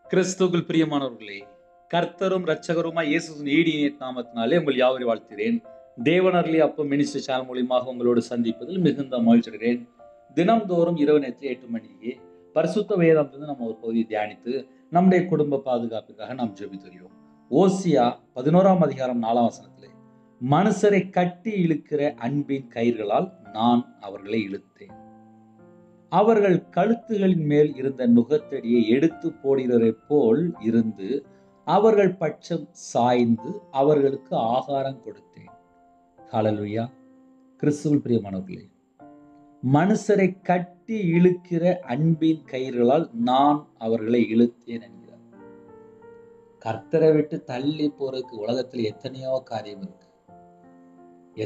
கிறிஸ்துவுக்குள் பிரியமானவர்களே, கர்த்தரும் இரட்சகருமாய் இயேசுவின் ஈடிய நாமத்தினாலே உங்கள் யாவரையும் வாழ்த்துகிறேன். தேவனர்லி அப்பம் மினிஸ்ட்ரி சேனல் மூலியமாக உங்களோடு சந்திப்பதில் மிகுந்த மகிழ்ச்சி அடைகிறேன். தினம்தோறும் இரவு நேரத்தில் 8 மணிக்கு பரிசுத்த வேதாந்தத்திலிருந்து நம்ம ஒரு பகுதியை தியானித்து நம்முடைய குடும்ப பாதுகாப்புக்காக நாம் ஜெபித்து வருகிறோம். ஓசியா 11ஆம் அதிகாரம் 4ஆம் வசனத்திலே, மனுஷரை கட்டி இழுக்கிற அன்பின் கயிர்களால் நான் அவர்களை இழுத்தேன். அவர்கள் கழுத்துகளின் மேல் இருந்த நுகத்தடியை எடுத்து போடுகிறதை போல் இருந்து அவர்கள் பட்சம் சாய்ந்து அவர்களுக்கு ஆகாரம் கொடுத்தேன். ஹல்லேலூயா. கிறிஸ்துவுக்குள் பிரியமானவர்களே, மனுஷரை கட்டி இழுக்கிற அன்பின் கயிர்களால் நான் அவர்களை இழுத்தேன் என்கிறார். கர்த்தரை விட்டு தள்ளி போறதுக்கு உலகத்தில் எத்தனையோ காரியம் இருக்கு,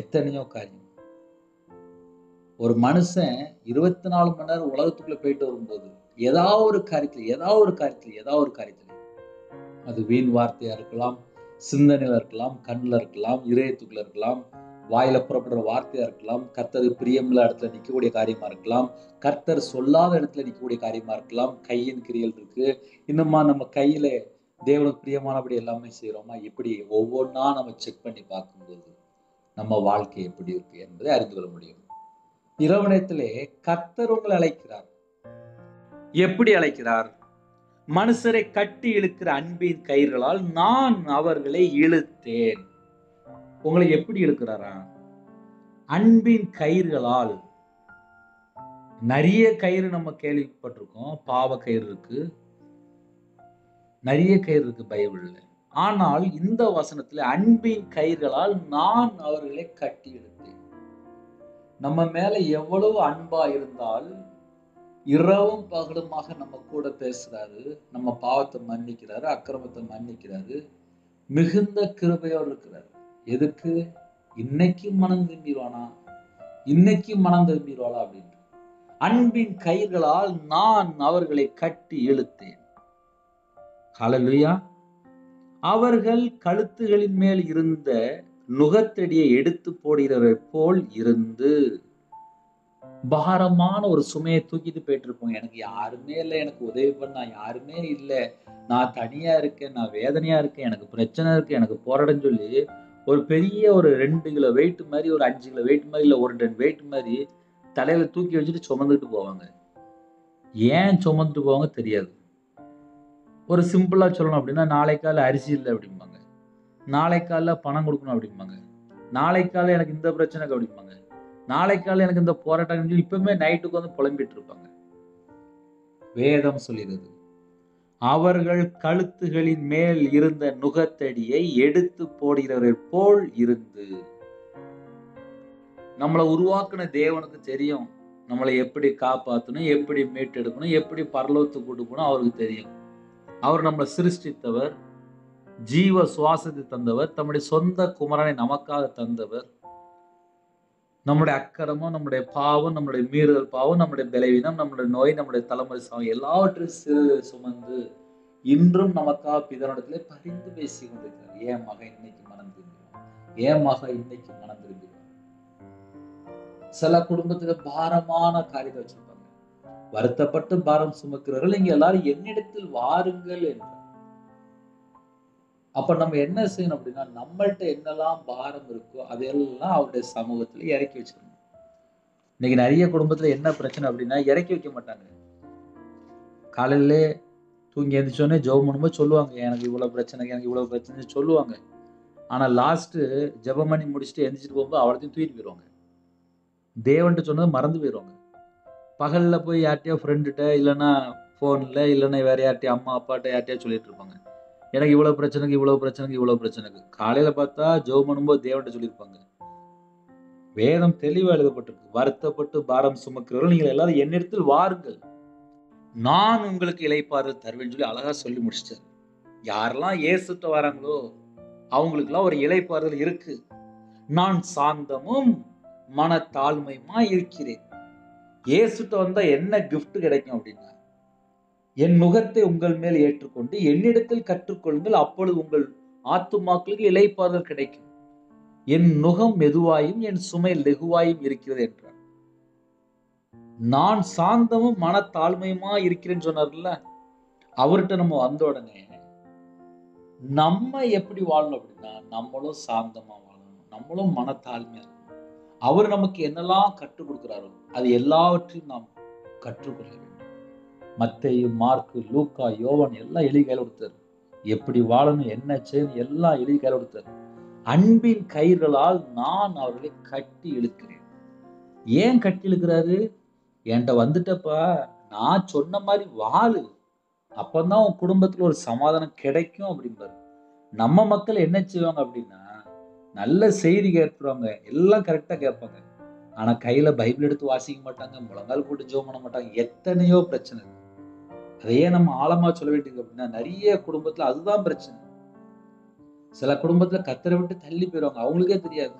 எத்தனையோ காரியம். ஒரு மனுஷன் 24 மணி நேரம் உலகத்துக்குள்ள போயிட்டு வரும்போது ஏதாவது ஒரு காரியத்துல அது வீண் வார்த்தையா இருக்கலாம், சிந்தனையில இருக்கலாம், கண்ணுல இருக்கலாம், இதயத்துக்குள்ள இருக்கலாம், வாயில புறப்படுற வார்த்தையா இருக்கலாம், கர்த்தர் பிரியமில்ல இடத்துல நிற்கக்கூடிய காரியமா இருக்கலாம், கர்த்தர் சொல்லாத இடத்துல நிற்கக்கூடிய காரியமா இருக்கலாம். கையின் கிரியல் இருக்கு. இன்னுமா நம்ம கையில தேவனுக்கு பிரியமானபடி எல்லாமே செய்யறோமா? இப்படி ஒவ்வொன்றா நம்ம செக் பண்ணி பார்க்கும்போது நம்ம வாழ்க்கை எப்படி இருக்கு என்பதை அறிந்து கொள்ள முடியும். இரவு நேரத்திலே கர்த்தர் உங்களை அழைக்கிறார். எப்படி அழைக்கிறார்? மனுஷரை கட்டி இழுக்கிற அன்பின் கயிர்களால் நான் அவர்களை இழுத்தேன். உங்களை எப்படி இழுக்கிறாரா? அன்பின் கயிர்களால். நிறைய கயிறு நம்ம கேள்விப்பட்டிருக்கோம். பாவ கயிறு இருக்கு, நிறைய கயிறு இருக்கு பைபிள்ல. ஆனால் இந்த வசனத்துல அன்பின் கயிர்களால் நான் அவர்களை கட்டி இழுத்தேன். நம்ம மேல எவ்வளவு அன்பா இருந்தால் இரவும் பகலுமாக நம்ம கூட பேசுறாரு, நம்ம பாவத்தை மன்னிக்கிறாரு, அக்கிரமத்தை மன்னிக்கிறாரு, மிகுந்த கிருபையோடு இருக்கிறாரு. எதுக்கு? இன்னைக்கு மனம் திரும்பிடுவானா, இன்னைக்கு மனம் திரும்பிடுவாளா அப்படின்னு. அன்பின் கயிர்களால் நான் அவர்களை கட்டி இழுத்தேன். ஹல்லேலூயா. அவர்கள் கழுத்துகளின் மேல் இருந்த நுகத்தடியை எடுத்து போடுகிறதை போல் இருந்து. பாரமான ஒரு சுமையை தூக்கிட்டு போயிட்டு இருப்போம். எனக்கு யாருமே இல்லை, எனக்கு உதவி பண்ண யாருமே இல்லை, நான் தனியா இருக்கேன், நான் வேதனையா இருக்கேன், எனக்கு பிரச்சனை இருக்கு, எனக்கு போராடன்னு சொல்லி ஒரு பெரிய ஒரு 2 கிலோ வெயிட் மாதிரி, ஒரு 5 கிலோ வெயிட் மாதிரி, இல்லை 1 டன் வெயிட் மாதிரி தலையில தூக்கி வச்சுட்டு சுமந்துட்டு போவாங்க. ஏன் சுமந்துட்டு போவாங்க தெரியாது. ஒரு சிம்பிளா சொல்லணும் அப்படின்னா, நாளை காலை அரிசி இல்லை அப்படிம்பாங்க, நாளை காலைல பணம் கொடுக்கணும் அப்படிம்பாங்க, நாளை காலை எனக்கு இந்த பிரச்சனைக்கு அப்படிம்பாங்க, நாளை காலை எனக்கு இந்த போராட்டம் சொல்லி இப்பவுமே நைட்டுக்கு வந்து புலம்பிட்டு இருப்பாங்க. வேதம் சொல்லுகிறது, அவர்கள் கழுத்துகளின் மேல் இருந்த நுகத்தடியை எடுத்து போடுகிறவரை போல் இருந்து. நம்மளை உருவாக்குன தேவனுக்கு தெரியும் நம்மளை எப்படி காப்பாற்றணும், எப்படி மீட்டெடுக்கணும், எப்படி பரலோகத்துக்கு கூட்டு போகணும். அவருக்கு தெரியும். அவர் நம்மளை சிருஷ்டித்தவர், ஜீவ சுவாசத்தை தந்தவர், தம்முடைய சொந்த குமாரனை நமக்காக தந்தவர். நம்முடைய அக்கிரமம், நம்முடைய பாவம், நம்முடைய மீறுதல் பாவம், நம்முடைய பலவீனம், நம்முடைய நோய், நம்முடைய தலைமுறை சாவம் எல்லாவற்றையும் சுமந்து இன்றும் நமக்காக பிதாவிடத்திலே பரிந்து பேசி கொண்டிருக்கிறார். ஏன் மகன் இன்னைக்கு மனம் திரும்பிடுவான், ஏன் மகன் இன்னைக்கு மனம் திரும்பிடுவான். சில குடும்பத்துல பாரமான காரியத்தை வச்சிருப்பாங்க. வருத்தப்பட்டு பாரம் சுமக்கிறவர்கள் இங்க எல்லாரும் என்னிடத்தில் வாருங்கள் என்றார். அப்ப நம்ம என்ன செய்யணும் அப்படின்னா, நம்மள்ட்ட என்னெல்லாம் பாரம் இருக்கோ அதெல்லாம் அவருடைய சமூகத்துல இறக்கி வச்சிடணும். இன்னைக்கு நிறைய குடும்பத்துல என்ன பிரச்சனை அப்படின்னா, இறக்கி வைக்க மாட்டாங்க. காலையில தூங்கி எழுந்திரிச்சோடனே ஜெபம் பண்ணும்போது சொல்லுவாங்க, எனக்கு இவ்வளவு பிரச்சனை, எனக்கு இவ்வளவு பிரச்சனை சொல்லுவாங்க. ஆனா லாஸ்ட் ஜெபம் பண்ணி முடிச்சுட்டு எந்திரிச்சிட்டு போகும்போது அவளையும் தூக்கிட்டு போயிடுவாங்க. தேவன்ட்டு சொன்னதை மறந்து போயிடுவாங்க. பகல்ல போய் யார்ட்டையோ ஃப்ரெண்டுகிட்ட, இல்லைன்னா போன்ல, இல்லைன்னா வேற யார்ட்டையோ அம்மா அப்பாட்ட யார்ட்டையோ சொல்லிட்டு இருப்பாங்க, எனக்கு இவ்வளவு பிரச்சனைக்கு இவ்வளவு பிரச்சனைக்கு இவ்வளவு பிரச்சனைக்கு. காலையில பார்த்தா ஜெபம் பண்ணும்போது தேவன்ட்ட சொல்லியிருப்பாங்க. வேதம் தெளிவா எழுதப்பட்டிருக்கு, வருத்தப்பட்டு பாரம் சுமக்கிறவர்கள் நீங்கள் எல்லாரும் என்னிடத்தில் வாருங்கள், நான் உங்களுக்கு இளைப்பாறுதல் தருவேன்னு சொல்லி அழகா சொல்லி முடிச்சிட்டாரு. யாரெல்லாம் இயேசுட்ட வராங்களோ அவங்களுக்குலாம் ஒரு இளைப்பாறுதல் இருக்கு. நான் சாந்தமும் மனத்தாழ்மையுமா இருக்கிறேன். இயேசுட்ட வந்தா என்ன கிஃப்ட் கிடைக்கும் அப்படின்னா, என் நுகத்தை உங்கள் மேல் ஏற்றுக்கொண்டு என்னிடத்தில் கற்றுக்கொள்ளுங்கள், அப்பொழுது உங்கள் ஆத்துமாக்களுக்கு இளைப்பாறுதல் கிடைக்கும். என் நுகம் மெதுவாயும் என் சுமை லெகுவாயும் இருக்கிறது என்றார். நான் சாந்தமும் மனத்தாழ்மையுமா இருக்கிறேன்னு சொன்னார்ல, அவர்கிட்ட நம்ம வந்த உடனே நம்ம எப்படி வாழணும் அப்படின்னா, நம்மளும் சாந்தமா வாழணும், நம்மளும் மனத்தாழ்மையா இருக்கணும். அவர் நமக்கு என்னெல்லாம் கற்றுக் கொடுக்கிறாரோ அது எல்லாவற்றையும் நாம் கற்றுக்கொள்ள வேண்டும். மத்தேயு, மார்க்கு, லூக்கா, யோவான் எல்லாம் எழுதி கையில கொடுத்தாரு. எப்படி வாழணும், என்ன செய்யணும் எல்லாம் எழுதி கையில கொடுத்தாரு. அன்பின் கயிர்களால் நான் அவர்களை கட்டி இழுக்கிறேன். ஏன் கட்டி இழுக்கிறாரு? என்கிட்ட வந்துட்டப்பா, நான் சொன்ன மாதிரி வாழு, அப்பதான் உன் குடும்பத்துல ஒரு சமாதானம் கிடைக்கும் அப்படின்பாரு. நம்ம மக்கள் என்ன செய்வாங்க அப்படின்னா, நல்ல செய்தி கேட்கிறவங்க எல்லாம் கரெக்டா கேட்பாங்க. ஆனா கையில பைபிள் எடுத்து வாசிக்க மாட்டாங்க, முழங்கால் போட்டு ஜெபம் பண்ண மாட்டாங்க. எத்தனையோ பிரச்சனை இருக்கு. அதையே நம்ம ஆழமா சொல்ல வேண்டியது அப்படின்னா, நிறைய குடும்பத்துல அதுதான் பிரச்சனை. சில குடும்பத்துல கத்தரை விட்டு தள்ளி போயிடுவாங்க, அவங்களுக்கே தெரியாது.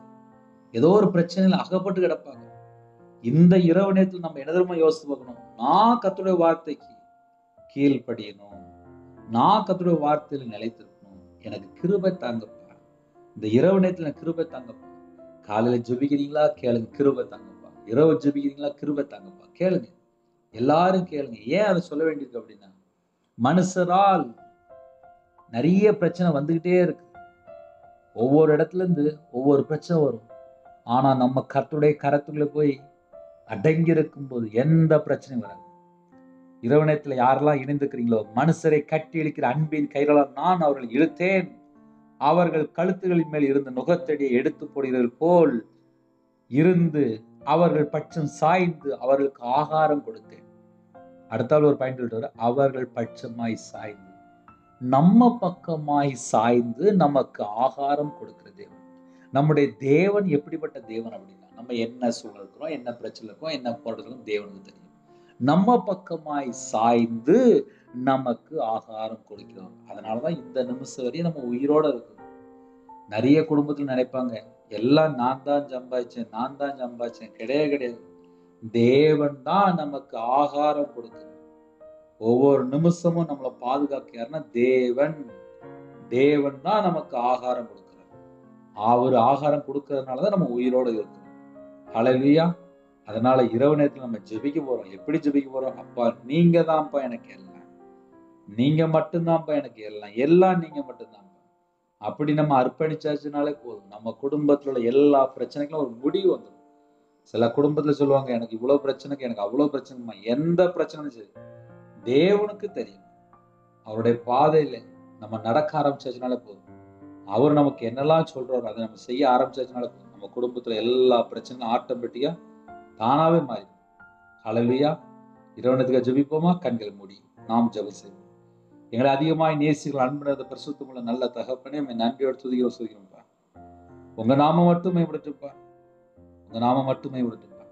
ஏதோ ஒரு பிரச்சனையில அகப்பட்டு கிடப்பாங்க. இந்த இரவு நேரத்தில் நம்ம என்ன தெரியுமா யோசித்து பார்க்கணும்? நான் கர்த்தருடைய வார்த்தைக்கு கீழ்ப்படியணும், நான் கர்த்தருடைய வார்த்தையில நிலைத்திருக்கணும். எனக்கு கிருபை தாங்கப்பா. இந்த இரவு நேரத்துல கிருபை தாங்கப்பா. காலையில ஜெபிக்கிறீங்களா? கேளுங்க, கிருபை தாங்கப்பா. இரவு ஜெபிக்கிறீங்களா? கிருபை தாங்கப்பா. கேளுங்க, எல்லாரும் கேளுங்க. ஏன் அதை சொல்ல வேண்டியிருக்கு அப்படின்னா, மனுஷரால் நிறைய பிரச்சனை வந்துகிட்டே இருக்கு. ஒவ்வொரு இடத்துல இருந்து ஒவ்வொரு பிரச்சனை வரும். ஆனா நம்ம கர்த்தருடைய கரத்துக்குள்ள போய் அடங்கி இருக்கும் போது எந்த பிரச்சனையும் வராது. இரவு நேரத்துல யாரெல்லாம் இணைந்திருக்கிறீங்களோ, மனுஷரை கட்டி இழுக்கிற அன்பின் கயிறால் நான் அவர்களை இழுத்தேன், அவர்கள் கழுத்துகளின் மேல் இருந்த நுகத்தடியை எடுத்து போடுகிறவர்கள் போல் இருந்து அவர்கள் பட்சம் சாய்ந்து அவர்களுக்கு ஆகாரம் கொடுத்தேன். அடுத்தால் ஒரு பாயிண்ட் சொல்றாரு, அவர்கள் பட்சமாய் சாய்ந்து, நம்ம பக்கமாய் சாய்ந்து நமக்கு ஆகாரம் கொடுக்கிற தேவன். நம்முடைய தேவன் எப்படிப்பட்ட தேவன் அப்படின்னா, நம்ம என்ன சூழ்நிலை இருக்கிறோம், என்ன பிரச்சனை இருக்கோம், என்ன போராட்டம் தேவனுக்கு தெரியும். நம்ம பக்கமாய் சாய்ந்து நமக்கு ஆகாரம் கொடுக்கிறோம். அதனாலதான் இந்த நிமிஷம் வரையும் நம்ம உயிரோட இருக்கோம். நிறைய குடும்பத்துல நினைப்பாங்க, எல்லாம் நான் தான் சம்பாதிச்சேன், நான் தான் சம்பாதிச்சேன். கிடையாது, கிடையாது. தேவன் தான் நமக்கு ஆகாரம் கொடுக்கிறார். ஒவ்வொரு நிமிஷமும் நம்மளை பாதுகாக்கிறார்னா தேவன் தான் நமக்கு ஆகாரம் கொடுக்கிறார். அவர் ஆகாரம் கொடுக்கறதுனாலதான் நம்ம உயிரோட இருக்கிறோம். ஹல்லேலூயா. அதனால இரவு நேரத்துல நம்ம ஜெபிக்க போறோம். எப்படி ஜெபிக்க போறோம்? அப்பா, நீங்க தான்ப்பா எனக்கு எல்லாம், நீங்க மட்டும்தான்ப்பா எனக்கு எல்லாம், எல்லாம் நீங்க மட்டும்தான்ப்பா. அப்படி நம்ம அர்ப்பணிச்சாச்சுனாலே போதும். நம்ம குடும்பத்துல உள்ள எல்லா பிரச்சனைக்கும் ஒரு முடிவு வந்துடும். சில குடும்பத்துல சொல்லுவாங்க, எனக்கு இவ்வளவு பிரச்சனைக்கு, எனக்கு அவ்வளவு பிரச்சனைமா. எந்த பிரச்சனையும் சரி, தேவனுக்கு தெரியும். அவருடைய பாதையில நம்ம நடக்க ஆரம்பிச்சாச்சுனாலே போதும். அவர் நமக்கு என்னெல்லாம் சொல்றாரோ அதை நம்ம செய்ய ஆரம்பிச்சாச்சுனாலே போதும். நம்ம குடும்பத்துல எல்லா பிரச்சனையும் ஆட்டோமேட்டிக்கா தானாவே மாறி. ஹல்லேலூயா. இரவனத்துக்கு ஜெபிப்போமா? கண்கள் மூடி நாம் ஜெபம் செய்வோம். எங்களை அதிகமாய் நேசிகள் அன்புள்ள பரிசுத்தமுள்ள நல்ல தகப்பனே, நன்றியோடு துதிக்கிறோம்ப்பா. உங்க நாமம் மட்டும் மேம்படுத்துப்பா, உங்க நாமம் மட்டும் மேம்படுத்துப்பா.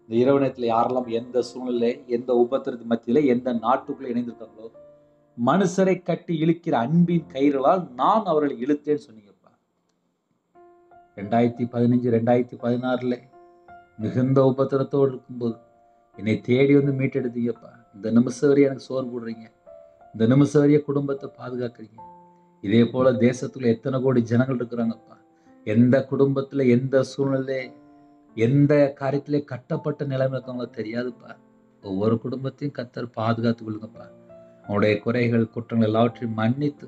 இந்த இரவு நேரத்துல யாரெல்லாம் எந்த சூழ்நிலை, எந்த உபத்திரத்து மத்தியில, எந்த நாட்டுக்குள்ள இணைந்திருக்காங்களோ, மனுஷரை கட்டி இழுக்கிற அன்பின் கயிறுகளால் நான் அவர்களை இழுத்தேன்னு சொன்னீங்கப்பா. 2015 2016 மிகுந்த உபத்திரத்தோடு இருக்கும்போது என்னை தேடி வந்து மீட்டெடுத்தீங்கப்பா. இந்த நிமிஷம் வரையும் எனக்கு சோறு போடுறீங்க, இந்த நிமிஷம் வரைய குடும்பத்தை பாதுகாக்கிறீங்க. இதே போல தேசத்துல எத்தனை கோடி ஜனங்கள் இருக்கிறாங்கப்பா. எந்த குடும்பத்துல எந்த சூழ்நிலை, எந்த காரியத்திலே கட்டப்பட்ட நிலைமை இருக்கவங்களோ தெரியாதுப்பா. ஒவ்வொரு குடும்பத்தையும் கர்த்தர் பாதுகாத்துக் கொள்ளுங்கப்பா. அவங்களுடைய குறைகள் குற்றங்கள் எல்லாவற்றையும் மன்னித்து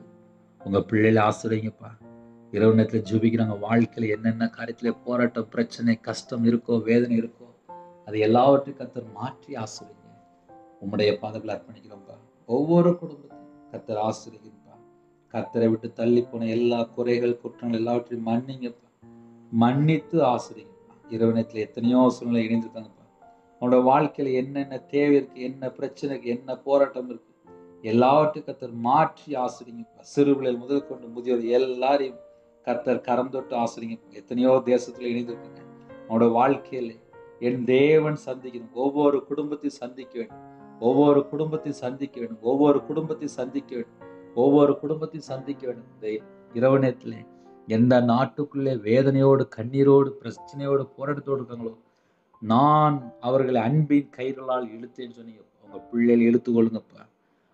உங்க பிள்ளைகளை ஆசிரியங்கப்பா. இரவு நேரத்துல ஜெபிக்கிறாங்க. வாழ்க்கையில என்னென்ன காரியத்திலே போராட்டம், பிரச்சனை, கஷ்டம் இருக்கோ, வேதனை இருக்கோ, அது எல்லாவற்றையும் கர்த்தர் மாற்றி ஆசிரியங்க. உம்முடைய பாதங்களை அர்ப்பணிக்கிறோம்ப்பா. ஒவ்வொரு குடும்பத்தையும் கர்த்தர் ஆசிரியப்பா. கர்த்தரை விட்டு தள்ளி போன எல்லா குறைகள் குற்றங்கள் எல்லாவற்றையும் மன்னிங்கப்பா. மன்னித்து ஆசிரியப்பா. இரவு நேரத்துல எத்தனையோ சூழ்நிலை இணைந்திருக்காங்கப்பா. அவனோட வாழ்க்கையில என்னென்ன தேவை இருக்கு, என்ன பிரச்சனை இருக்கு, என்ன போராட்டம் இருக்கு, எல்லாவற்றையும் கர்த்தர் மாற்றி ஆசிரியப்பா. சிறு பிள்ளைகள் முதல் கொண்டு முதியோர் எல்லாரையும் கர்த்தர் கரம் தொட்டு ஆசிரியப்பா. எத்தனையோ தேசத்துல இணைந்திருக்காங்க. அவனோட வாழ்க்கையில என் தேவன் சந்திக்கணும். ஒவ்வொரு குடும்பத்தையும் சந்திக்க வேண்டும், ஒவ்வொரு குடும்பத்தையும் சந்திக்க வேண்டும், ஒவ்வொரு குடும்பத்தையும் சந்திக்க வேண்டும், ஒவ்வொரு குடும்பத்தையும் சந்திக்க வேண்டும். இந்த இரவு நேரத்துல எந்த நாட்டுக்குள்ளே வேதனையோடு, கண்ணீரோடு, பிரச்சனையோடு, போராட்டத்தோடு இருக்காங்களோ, நான் அவர்களை அன்பின் கயிறுகளால் இழுத்தேன்னு சொன்னீங்க. உங்க பிள்ளைகள் இழுத்து கொள்ளுங்கப்பா.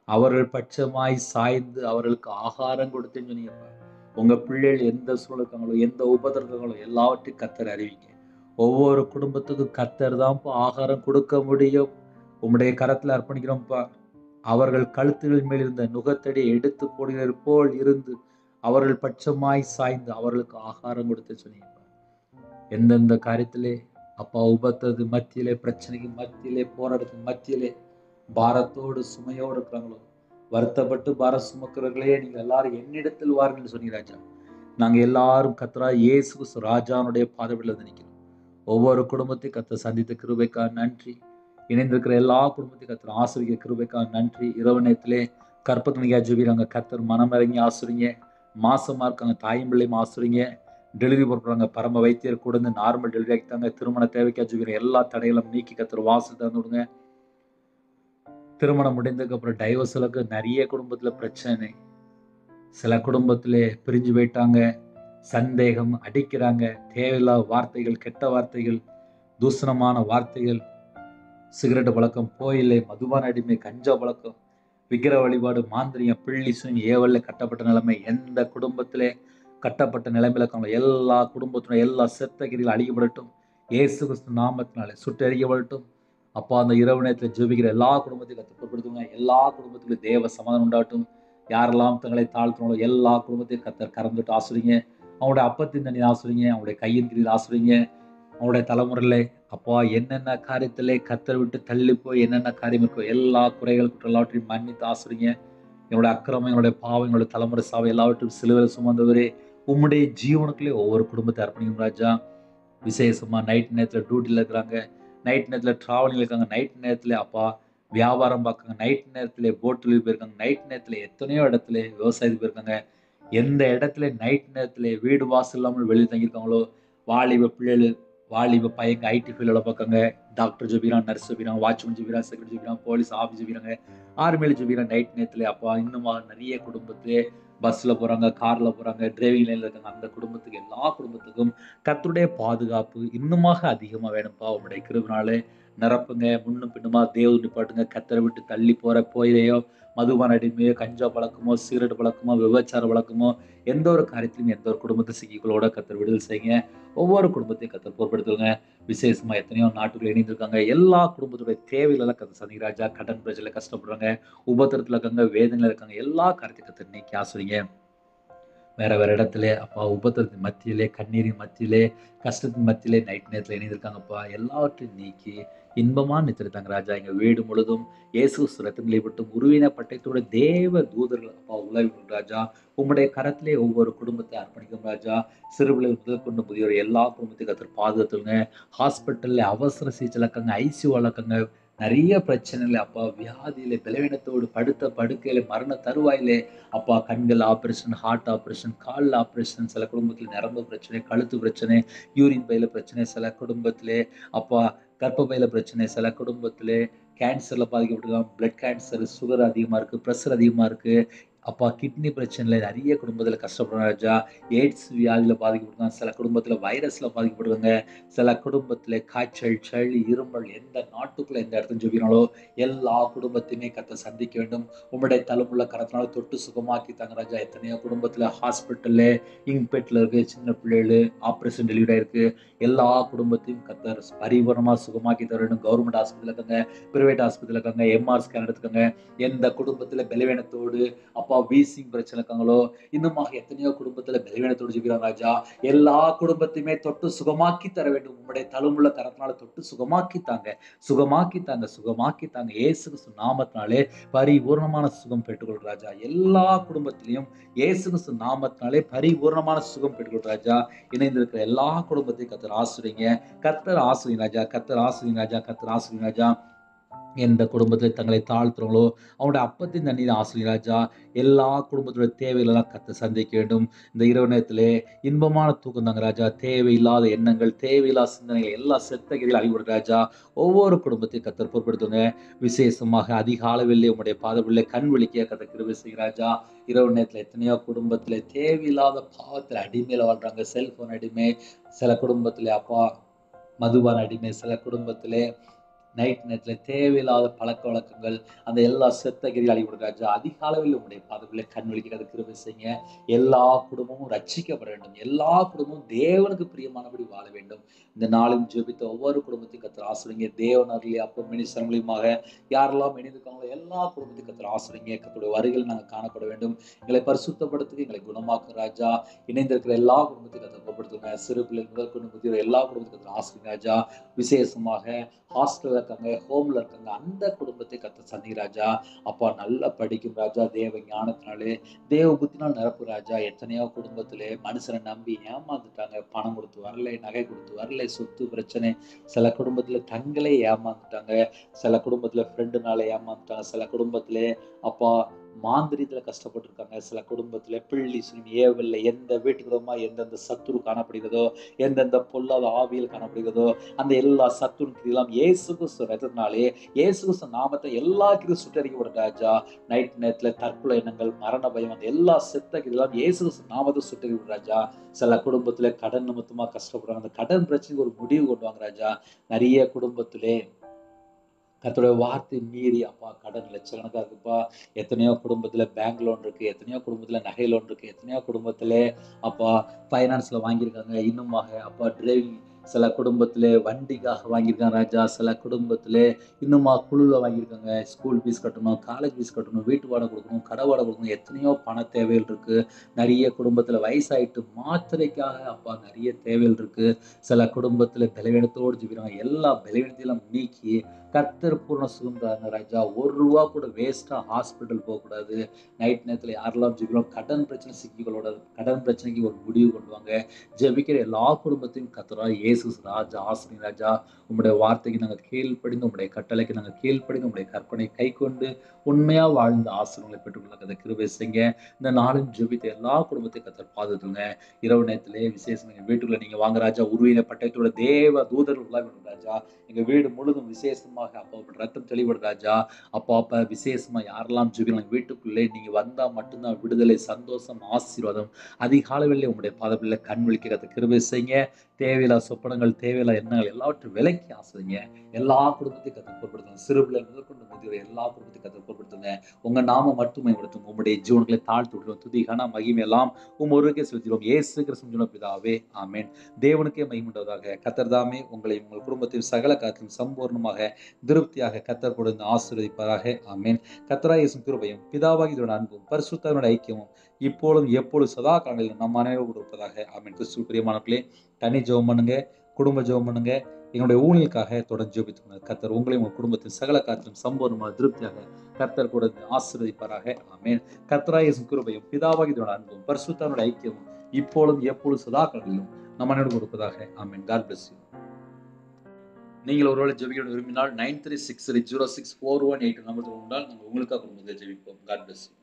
அவர்கள் பட்சமாய் சாய்ந்து அவர்களுக்கு ஆகாரம் கொடுத்தேன்னு சொன்னீங்கப்பா. உங்க பிள்ளைகள் எந்த சூழ்நிலைங்களோ, எந்த உபதிரவங்களோ எல்லாவற்றையும் கர்த்தர் அறிவிங்க. ஒவ்வொரு குடும்பத்துக்கும் கர்த்தர் தான்ப்பா ஆகாரம் கொடுக்க முடியும். உம்முடைய கரத்துல அர்ப்பணிக்கிறோம்ப்பா. அவர்கள் கழுத்துகள் மேல் இருந்த நுகத்தடியை எடுத்து போடுகிறது போல் இருந்து அவர்கள் பட்சமாய் சாய்ந்து அவர்களுக்கு ஆகாரம் கொடுத்து சொன்னீங்க. எந்தெந்த காரியத்திலே அப்பா உபத்தது மத்தியிலே, பிரச்சனைக்கு மத்தியிலே, போராட்டத்துக்கு மத்தியிலே பாரத்தோடு சுமையோடு இருக்கிறாங்களோ, வருத்தப்பட்டு பாரம் சுமக்கிறவர்களே நீங்கள் எல்லாரும் என்னிடத்தில் வாருங்கள் சொன்னீங்க ராஜா. நாங்க எல்லாரும் கர்த்தரா இயேசு கிறிஸ்து ராஜானுடைய பாதப்படியில் வந்து நிற்கிறோம். ஒவ்வொரு குடும்பத்தையும் கர்த்தர் சந்தித்த கிருபைக்காக நன்றி. இணைந்திருக்கிற எல்லா குடும்பத்தையும் கர்த்தர் ஆசீர்வதிக்க கிருபைக்காக நன்றி. இரவு நேரத்திலே கற்பத்தனையா ஜெபிக்கிறாங்க, கர்த்தர் மனமிறங்கி ஆசீர்வதிங்க. மாசமா இருக்காங்க, தாயும் பிள்ளையும் ஆசீர்வதிங்க. டெலிவரி போடுறாங்க, பரம வைத்தியர் கூட இருந்து நார்மல் டெலிவரி ஆக்கிட்டாங்க. திருமண தேவைக்கா ஜெபிக்கிற எல்லா தடைகளும் நீக்கி கர்த்தர் வாசல் தந்து விடுங்க. திருமணம் முடிந்ததுக்கு அப்புறம் டைவர்ஸ்களுக்கு நிறைய குடும்பத்துல பிரச்சனை. சில குடும்பத்திலே பிரிஞ்சு போயிட்டாங்க, சந்தேகம், அடிக்கிறாங்க, தேவையில்லாத வார்த்தைகள், கெட்ட வார்த்தைகள், தூசணமான வார்த்தைகள், சிகரெட் பழக்கம், போயிலை, மதுபான அடிமை, கஞ்சா பழக்கம், விக்கிர வழிபாடு, மாந்திரியம், பிள்ளி சுனி, ஏவல்ல கட்டப்பட்ட நிலைமை, எந்த குடும்பத்திலே கட்டப்பட்ட நிலைமையில இருக்காங்களோ எல்லா குடும்பத்தினுடைய எல்லா செத்த கிரிகள் அழிக்கப்படட்டும். இயேசு கிறிஸ்து நாமத்தினாலே சுட்டெரிக்கப்படட்டும். அப்பா, அந்த இரவு நேரத்தில் ஜெபிக்கிற எல்லா குடும்பத்தையும் கர்த்தர் பொறுப்படுத்துங்க. எல்லா குடும்பத்திலும் தேவ சமாதானம் உண்டாகட்டும். யாரெல்லாம் தங்களை தாழ்த்தினாலும் எல்லா குடும்பத்தையும் கர்த்தர் கறந்துட்டு ஆசிரிங்க. அவங்களுடைய அப்பத்தின் தண்ணி ஆசிரிங்க, அவங்களுடைய கையின் கிரியில் ஆசிரிங்க. அவங்களுடைய தலைமுறையில அப்பா என்னென்ன காரியத்திலே கர்த்தர் விட்டு தள்ளி போய் என்னென்ன காரியம் இருக்கோ எல்லா குறைகள் குற்றலாவற்றையும் மன்னித்து ஆசிரிங்க. என்னுடைய அக்கிரமம், என்னுடைய பாவம், என்னுடைய தலைமுறை சாவை எல்லாவற்றையும் சிலுவையில் சுமந்தவரே, உம்முடைய ஜீவனுக்குள்ளே ஒவ்வொரு குடும்பத்தை அர்ப்பணிக்கும் ராஜா. விசேஷமா நைட் நேரத்தில் டியூட்டியில் இருக்கிறாங்க, நைட் நேரத்தில் டிராவலிங் இருக்காங்க, நைட் நேரத்தில் அப்பா வியாபாரம் பார்க்காங்க, நைட் நேரத்தில் போட்டில் போயிருக்காங்க, நைட் நேரத்தில் எத்தனையோ இடத்துல விவசாயத்துக்கு போயிருக்காங்க. எந்த இடத்துல நைட் நேரத்தில் வீடு வாசல் இல்லாமல் வெளியே தங்கியிருக்காங்களோ, வாலிப பிள்ளைகள், வாலிப பையங்க ஐடி ஃபீல்டில் பார்க்காங்க, டாக்டர் ஜெபிக்கிறான், நர்ஸ் ஜெபிக்கிறான், வாட்ச்மேன் ஜெபிக்கிறான், செக்யூரிட்டி ஜெபிக்கிறான், போலீஸ் ஆஃபீஸ் ஜெபிக்கிறாங்க, ஆர்மியில் ஜெபிக்கிறான். நைட் நேரத்தில் அப்பா இன்னுமா நிறைய குடும்பத்திலே பஸ்ஸில் போகிறாங்க, காரில் போகிறாங்க, டிரைவிங் லைனில் இருக்காங்க. அந்த குடும்பத்துக்கு எல்லா குடும்பத்துக்கும் கர்த்தருடைய பாதுகாப்பு இன்னுமாக அதிகமாக வேணும்ப்பா. உங்களுடைய கிருபையினாலே நிரப்புங்க. முன்னும் பின்னுமா தேவ நிப்பாட்டுங்க. கர்த்தரை விட்டு தள்ளி போயிலையோ, மதுபான அடிமையோ, கஞ்சா பழக்கமோ, சிகரெட் பழக்கமோ, விபச்சார பழக்கமோ, எந்த ஒரு காரியத்திலும் எந்த ஒரு குடும்பத்தை சிக்கிகளோட கர்த்தர் விடுதலை செய்யுங்க. ஒவ்வொரு குடும்பத்தையும் கர்த்தர் பொறுப்படுத்துங்க. விசேஷமா எத்தனையோ நாட்டுக்குள்ள இணைந்திருக்காங்க. எல்லா குடும்பத்துடைய தேவைகளெல்லாம் கர்த்தர் சந்திங்க ராஜா. கடன் பிரச்சனை கஷ்டப்படுறாங்க, உபத்திரத்துல இருக்காங்க, வேதனையில இருக்காங்க, எல்லா காரியத்தையும் கர்த்தர் நீக்கி ஆசிரிங்க. வேற இடத்துல அப்பா உபத்திரத்தின் மத்தியிலே, கண்ணீரின் மத்தியிலே, கஷ்டத்தின் மத்தியிலே நைட் நேரத்தில் இணைந்திருக்காங்கப்பா. எல்லாவற்றையும் நீக்கி இன்பமா நித்திருத்தாங்க ராஜா. எங்க வீடு முழுதும் இயேசு ரத்தங்களை விட்டு உருவின பட்டயத்தோட தேவ தூதர்கள் அப்பா உலகம் ராஜா. உம்முடைய கரத்திலே ஒவ்வொரு குடும்பத்தை அர்ப்பணிக்கும் ராஜா. சிறுபிள்ளைகள் முதல் கொண்டு முதியோர் எல்லா குடும்பத்தையும் கர்த்தர் பாதுகாத்துங்க. ஹாஸ்பிட்டல்ல அவசர சிகிச்சை இருக்காங்க, ஐசியூ இருக்காங்க, நிறைய பிரச்சனைகள் அப்பா, வியாதியில பலவீனத்தோடு படுத்த படுக்கையில மரண தருவாயிலே அப்பா, கண்கள் ஆப்ரேஷன், ஹார்ட் ஆப்ரேஷன், கால் ஆப்ரேஷன், சில குடும்பத்தில் நரம்பு பிரச்சனை, கழுத்து பிரச்சனை, யூரின் பையில பிரச்சனை, சில குடும்பத்திலே அப்பா கர்ப்பப்பையில பிரச்சனை, சில குடும்பத்திலே கேன்சர்ல பாதிக்கப்பட்டிருக்காங்க, பிளட் கேன்சர், சுகர் அதிகமா இருக்கு, ப்ரெஷர் அதிகமா இருக்கு அப்பா, கிட்னி பிரச்சனைல நிறைய குடும்பத்துல கஷ்டப்படுறாங்க ராஜா. எய்ட்ஸ் வியாதியில பாதிக்கப்பட்டிருக்காங்க, சில குடும்பத்துல வைரஸ்ல பாதிக்கப்பட்டிருக்காங்க, சில குடும்பத்துல காய்ச்சல், சளி, இருமல், எந்த நாட்டுக்குள்ள எந்த இடத்துல ஜெபினாலோ எல்லா குடும்பத்தையுமே கர்த்தர் சந்திக்க வேண்டும். உம்முடைய தழும்புள்ள கரத்தினால தொட்டு சுகமாக்கி தாங்க ராஜா. எத்தனையோ குடும்பத்துல ஹாஸ்பிட்டல்ல இன்பெட்ல இருக்கு, சின்ன பிள்ளைகள் ஆப்ரேஷன் டெலிவரி ஆயிருக்கு. எல்லா குடும்பத்தையும் கர்த்தர் பரிபூரணமா சுகமாக்கி தர வேண்டும். கவர்மெண்ட் ஹாஸ்பிட்டல் இருக்காங்க, பிரைவேட் ஹாஸ்பிட்டல் இருக்காங்க, எம்ஆர் ஸ்கேன் எடுத்துக்காங்க. எந்த குடும்பத்துல பலவீனத்தோடு அப்பா வீசிங் பிரச்சனை இருக்காங்களோ, இன்னுமாக எத்தனையோ குடும்பத்துல பலவீனத்தோடு ஜெபிக்கிறாங்க ராஜா. எல்லா குடும்பத்தையுமே தொட்டு சுகமாக்கி தர வேண்டும். உம்முடைய தழும்புள்ள கரத்தினால தொட்டு சுகமாக்கி தாங்க, சுகமாக்கி தாங்க, சுகமாக்கி தாங்க. இயேசு கிறிஸ்து நாமத்தினாலே பரிபூர்ணமான சுகம் பெற்றுக்கொள் ராஜா. எல்லா குடும்பத்திலையும் இயேசு கிறிஸ்து நாமத்தினாலே பரிபூர்ணமான சுகம் பெற்றுக்கொள் ராஜா. இணைந்திருக்கிற எல்லா குடும்பத்தையும் கர்த்தர் ஆசீர்வதிங்க. கர்த்தர் ஆசீர்வதிங்க ராஜா. கர்த்தர் ஆசீர்வதிங்க ராஜா. கர்த்தர் ஆசீர்வதிங்க ராஜா. எந்த குடும்பத்தில் தங்களை தாழ்த்துறாங்களோ அவனுடைய அப்பத்தின் தண்ணீர் ஆசீர்வதிங்க ராஜா. எல்லா குடும்பத்துடைய தேவைகளெல்லாம் கர்த்தர் சந்திக்க வேண்டும். இந்த இரவு நேரத்திலே இன்பமான தூக்கம் தாங்க ராஜா. தேவையில்லாத எண்ணங்கள், தேவையில்லாத சிந்தனைகள், எல்லா செத்தகைகள் அழிவுற ராஜா. ஒவ்வொரு குடும்பத்தையும் கர்த்தர் பொறுப்படுத்துங்க. விசேஷமாக அதிகாலவில்லை உங்களுடைய பாதவில்லை கண் விழிக்க கர்த்தர் கிருபை செய்ய ராஜா. இரவு நேரத்தில் எத்தனையோ குடும்பத்தில் தேவையில்லாத பாவத்தில் அடிமையில வாழ்றாங்க. செல்போன் அடிமை, சில குடும்பத்திலே அப்பா மதுபான அடிமை, சில குடும்பத்திலே நைட் நேரத்தில் தேவையில்லாத பழக்க வழக்கங்கள், அந்த எல்லா செத்த கிரியை அழிவிடும் ராஜா. அதிகாலையில் உங்களுடைய பாதங்களை கண் விழிக்கிறது கிருபை செய்யுங்க. எல்லா குடும்பமும் ரட்சிக்கப்பட வேண்டும். எல்லா குடும்பமும் தேவனுக்கு பிரியமானபடி வாழ வேண்டும். இந்த நாளும் ஜெபித்த ஒவ்வொரு குடும்பத்தையும் கர்த்தர் ஆசீர்வதிங்க. தேவன் அருளி அப்பம் மினிஸ்டர் மூலியமாக யாரெல்லாம் இணைந்திருக்காங்களோ எல்லா குடும்பத்தையும் கர்த்தர் ஆசீர்வதிங்க. கர்த்தருடைய வருகையில் நாங்கள் காணப்பட வேண்டும். எங்களை பரிசுத்தப்படுத்துங்க, எங்களை குணமாக்கும் ராஜா. இணைந்திருக்கிற எல்லா குடும்பத்தையும் கர்த்தர் பொறுப்படுத்துங்க. சிறு பிள்ளைகள் முதல் கொண்டு முதியோர் எல்லா குடும்பத்தையும் கர்த்தர் ஆசீர்வதிங்க ராஜா. விசேஷமாக ஹாஸ்டல்ல இருக்காங்க, ஹோம்ல இருக்காங்க, அந்த குடும்பத்தை கர்த்தர் சந்திங்க ராஜா. அப்பா நல்லா படிக்கும் ராஜா. தேவ ஞானத்தினாலே தேவ புத்தினால் நிரப்பு ராஜா. எத்தனையோ குடும்பத்திலே மனுஷனை நம்பி ஏமாந்துட்டாங்க. பணம் கொடுத்து வரல, நகை கொடுத்து வரல, சொத்து பிரச்சனை. சில குடும்பத்துல தங்களே ஏமாந்துட்டாங்க. சில குடும்பத்துல ஃப்ரெண்டுனால ஏமாந்துட்டாங்க. சில குடும்பத்திலே அப்பா மாந்திரியத்துல கஷ்டப்பட்டிருக்காங்க. சில குடும்பத்துல பிள்ளி சுனி ஏவல்ல எந்த வீட்டுக்குறமா எந்தெந்த சத்துரு காணப்படுகிறதோ, எந்தெந்த பொல்லாத ஆவியில் காணப்படுகிறதோ, அந்த எல்லா சத்துருக்கு எல்லாம் இயேசு கிறிஸ்து ரத்தத்தினாலே இயேசு கிறிஸ்து நாமத்தை எல்லா கிறிஸ்து சுட்டரிக்கப்படும் ராஜா. நைட் நேரத்துல தற்கொலை எண்ணங்கள், மரண பயம், அந்த எல்லா செத்த எல்லாம் இயேசு கிறிஸ்து நாமத்தை சுட்டரிக்கப்படும் ராஜா. சில குடும்பத்துல கடன் நிமித்தமா கஷ்டப்படுறாங்க. அந்த கடன் பிரச்சனைக்கு ஒரு முடிவு கொண்டு வாங்க ராஜா. நிறைய குடும்பத்திலே கர்த்தருடைய வார்த்தை மீறி அப்பா கடன் லட்சக்கணக்கா இருக்குப்பா. எத்தனையோ குடும்பத்துல பேங்க் லோன் இருக்கு, எத்தனையோ குடும்பத்துல நகை லோன் இருக்கு, எத்தனையோ குடும்பத்துல அப்பா ஃபைனான்ஸ்ல வாங்கியிருக்காங்க. இன்னுமாக அப்பா டிரைவிங் சில குடும்பத்திலே வண்டிக்காக வாங்கியிருக்காங்க ராஜா. சில குடும்பத்திலே இன்னுமா குழுவில் வாங்கியிருக்காங்க. ஸ்கூல் ஃபீஸ் கட்டணும், காலேஜ் ஃபீஸ் கட்டணும், வீட்டு வாடகை கொடுக்கணும், கடை வாடகை கொடுக்கணும், எத்தனையோ பண தேவைகள் இருக்கு. நிறைய குடும்பத்தில் வயசாயிட்டு மாத்திரைக்காக அப்பா நிறைய தேவைகள் இருக்கு. சில குடும்பத்தில் பலவீனத்தோடு ஜீவிக்கிறாங்க. எல்லா பலவீனத்தையும் நீக்கி கர்த்தர் பூர்ண சுகந்தாங்க ராஜா. ₹1 கூட வேஸ்டா ஹாஸ்பிட்டல் போகக்கூடாது. நைட் நேரத்தில் யாரெல்லாம் ஜெபிக்கிறோம், கடன் பிரச்சனை சிக்கிக்கூடாது. கடன் பிரச்சனைக்கு ஒரு முடிவு கொண்டு வாங்க. ஜெபிக்கிற எல்லா குடும்பத்தையும் கர்த்தரா இயேசு ராஜா ஆசீர்வதிங்க ராஜா. உங்களுடைய வார்த்தைக்கு நாங்கள் கீழ்ப்படிந்து, உங்களுடைய கட்டளைக்கு நாங்கள் கீழ்ப்படிந்து, உங்களுடைய கற்பனை கை கொண்டு உண்மையா வாழ்ந்த ஆசீர்வாதங்களை பெற்றுக்கொள்ள கதை கிருபை செய்யுங்க. இந்த நாளும் ஜெபித்த எல்லா குடும்பத்தையும் கர்த்தர் பாதுகாத்துங்க. இரவு நேரத்திலே விசேஷம் எங்கள் வீட்டுக்குள்ள நீங்க வாங்க ராஜா. உருவின பட்டயத்தோட தேவ தூதர்கள் உலாவிடும் ராஜா. எங்க வீடு முழுதும் விசேஷமாக அப்பா ரத்தம் தெளிவிடும் ராஜா. அப்பா விசேஷமா யாரெல்லாம் ஜெபிக்கிறாங்க வீட்டுக்குள்ளே நீங்க வந்தா மட்டும்தான் விடுதலை, சந்தோஷம், ஆசீர்வாதம். அதிகாலையில் உங்களுடைய பாதப்பிள்ளை கண் விழிக்க கதை கிருபை செய்யுங்க. தேவையில்லா சொப்பனங்கள், தேவையில்லா எண்ணங்கள் எல்லாவற்றையும் விலக்கி ஆசைங்க. எல்லா குடும்பத்தையும் கற்றுக் பொருட்படுத்துங்க. சிறு பிள்ளைகள் முதற்கொண்டு முதியோர் எல்லா குடும்பத்தையும் கற்றுக் பொருட்படுத்துங்க. உங்க நாம மட்டும் மேம்படுத்தும். உங்களுடைய ஜீவன்களை தாழ்த்து விடுவோம். துதிகான மகிமை எல்லாம் ஒருவருக்கே செலுத்திடுவோம். இயேசு கிறிஸ்து பிதாவே ஆமென். தேவனுக்கே மகிமையுண்டாவதாக. கர்த்தர் தாமே உங்களை உங்கள் குடும்பத்தையும் சகல காலத்திலும் சம்பூர்ணமாக திருப்தியாக கர்த்தர் கொடுத்து ஆசீர்வதிப்பாராக. ஆமென். கர்த்தராகிய இயேசு கிருபையும் பிதாவாகிய தேவனுடைய அன்பும் பரிசுத்தருடைய ஐக்கியமும் இப்பொழுதும் எப்பொழுது சதா காலங்களிலும் நம் அனைவரோடு இருப்பதாக. ஆமென். கிறிஸ்துவுக்குள் பிரியமானவர்களே, தனி ஜெபம் பண்ணுங்க, குடும்ப ஜெபம் பண்ணுங்க. என்னுடைய ஊழியர்களுக்காக தொடர்ந்து ஜெபித்துங்க. கர்த்தர் உங்களையும் உங்கள் குடும்பத்தின் சகல காலத்திலும் சம்பூர்ணமாக திருப்தியாக கர்த்தர் கொடுத்து ஆசீர்வதிப்பாராக. ஆமென். கர்த்தராகிய இயேசு கிருபையும் பிதாவாகிய தேவனுடைய அன்பும் பரிசுத்தருடைய ஐக்கியமும் இப்பொழுதும் எப்பொழுது சதா காலங்களிலும் நம் அனைவரோடு இருப்பதாக. ஆமென். God bless you. நீங்கள் ஒருவேளை ஜெபிக்க விரும்பினால் 9363064182 நம்பர் உண்டால் நாங்கள் உங்களுக்காக குடும்பத்தை ஜெபிப்போம். God bless you.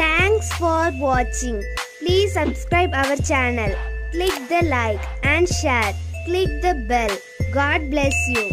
Thanks for watching. Please subscribe our channel. Click the like and share. Click the bell. God bless you.